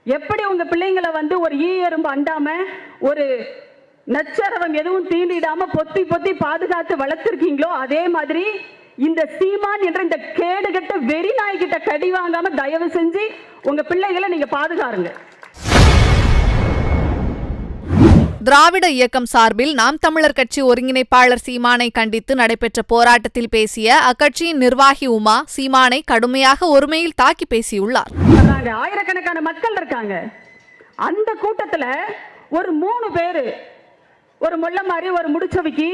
எப்படி உங்க பிள்ளைங்களை வந்து ஒரு ஈ எறும்பு அண்டாம, ஒரு நச்சரவம் எதுவும் தீண்டிடாம பொத்தி பொத்தி பாதுகாத்து வளர்த்திருக்கீங்களோ, அதே மாதிரி இந்த சீமான் என்ற இந்த கேடுகட்ட வெறி நாய்கிட்ட கடி வாங்காம தயவு செஞ்சு உங்க பிள்ளைகளை நீங்க பாதுகாருங்க. திராவிட இயக்கம் சார்பில் நாம் தமிழர் கட்சி ஒருங்கிணைப்பாளர் சீமானை கண்டித்து நடைபெற்ற போராட்டத்தில் பேசிய அக்கட்சியின் நிர்வாகி உமா சீமானை கடுமையாக ஒருமையில் தாக்கி பேசியுள்ளார். ஆயிரக்கணக்கான மக்கள் இருக்காங்க. அந்த கூட்டத்துல ஒரு 3 பேரு, ஒரு மொள்ள மாதிரி, ஒரு முடிச்சவிக்கி,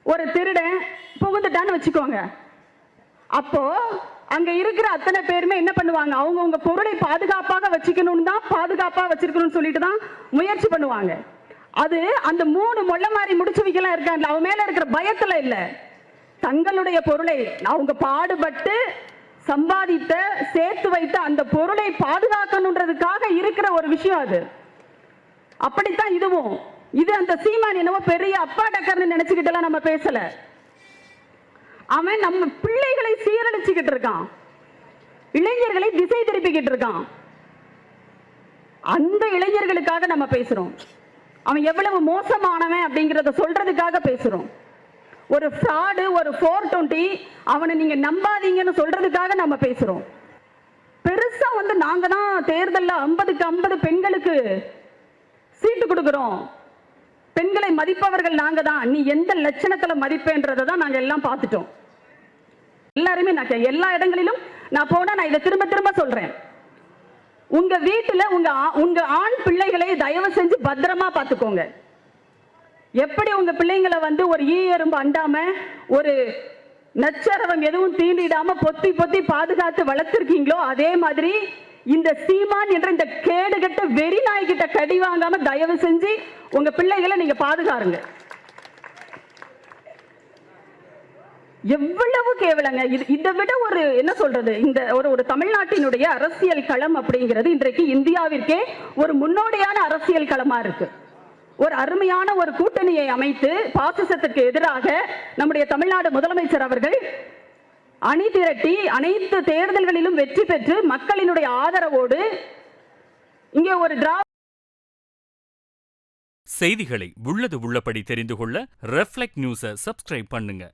ஒரு திருடன் புகுந்துட்டான்னு வச்சுக்கோங்க. அப்போ அங்க இருக்கிற அத்தனை பேருமே என்ன பண்ணுவாங்க? அவங்கவுங்க பொருளை பாதுகாப்பாக வச்சுக்கணும்னு தான், பாதுகாப்பா வச்சிருக்கணும்னு சொல்லிட்டு தான் முயற்சி பண்ணுவாங்க. அது அந்த 3 மொள்ள மாதிரி முடிச்சவிக்கலாம் இருக்காங்க, அவங்க மேல இருக்கிற பயத்துல இல்ல, தங்களுடைய பொருளை அவங்க பாடுபட்டு சம்பாதித்த சேர்த்து வைத்த அந்த பொருளை பாதுகாக்கணுன்றதுக்காக இருக்கிற ஒரு விஷயம் அது. அப்படித்தான் இதுவும். இது அந்த சீமான் என்னவோ பெரிய அப்பா டக்கர்னு நினைச்சுக்கிட்டு நம்ம பேசல. அவன் நம்ம பிள்ளைகளை சீரழிச்சுக்கிட்டு இருக்கான், இளைஞர்களை திசை திருப்பிக்கிட்டு இருக்கான். அந்த இளைஞர்களுக்காக நம்ம பேசுறோம். அவன் எவ்வளவு மோசமானவன் அப்படிங்கறத சொல்றதுக்காக பேசுறோம். ஒரு ஃப்ராடு, ஒரு 420, அவனை நீங்க நம்பாதீங்கன்னு சொல்றதுக்காக நம்ம பேசுறோம். பெருசா வந்து நாங்க தான் தேர்தல்ல 50க்கு 50 பெண்களுக்கு சீட்டு கொடுக்கிறோம், பெண்களை மதிப்பவர்கள் நாங்க தான், நீ எந்த லட்சணத்துல மதிப்பேன்றதை தான் நாங்க எல்லாம் பார்த்துட்டோம். எல்லாருமே நான் எல்லா இடங்களிலும் நான் போனா நான் இதை திரும்ப திரும்ப சொல்றேன். உங்க வீட்டுல உங்க ஆண் பிள்ளைகளை தயவு செஞ்சு பத்திரமா பார்த்துக்கோங்க. எப்படி உங்க பிள்ளைங்களை வந்து ஒரு ஈ எறும்பு அண்டாம, ஒரு நச்சரவம் எதுவும் தீண்டிடாம பொத்தி பொத்தி பாதுகாத்து வளர்த்திருக்கீங்களோ, அதே மாதிரி இந்த சீமான் என்ற இந்த கேடுகட்ட வெறி நாய்கிட்ட கடி வாங்காம தயவு செஞ்சு உங்க பிள்ளைகளை நீங்க பாதுகாருங்க. எவ்வளவு கேவலங்க இது. இதை விட ஒரு என்ன சொல்றது, இந்த ஒரு தமிழ்நாட்டினுடைய அரசியல் களம் அப்படிங்கிறது இன்றைக்கு இந்தியாவிற்கே ஒரு முன்னோடியான அரசியல் களமா இருக்கு. ஒரு அருமையான ஒரு கூட்டணியை அமைத்து பாசிசத்துக்கு எதிராக நம்முடைய தமிழ்நாடு முதலமைச்சர் அவர்கள் அணி திரட்டி அனைத்து தேர்தல்களிலும் வெற்றி பெற்று மக்களினுடைய ஆதரவோடு இங்கே ஒரு செய்திகளை உள்ளது உள்ளபடி தெரிந்து கொள்ள ரெஃப்ளெக்ட் நியூஸை சப்ஸ்கிரைப் பண்ணுங்க.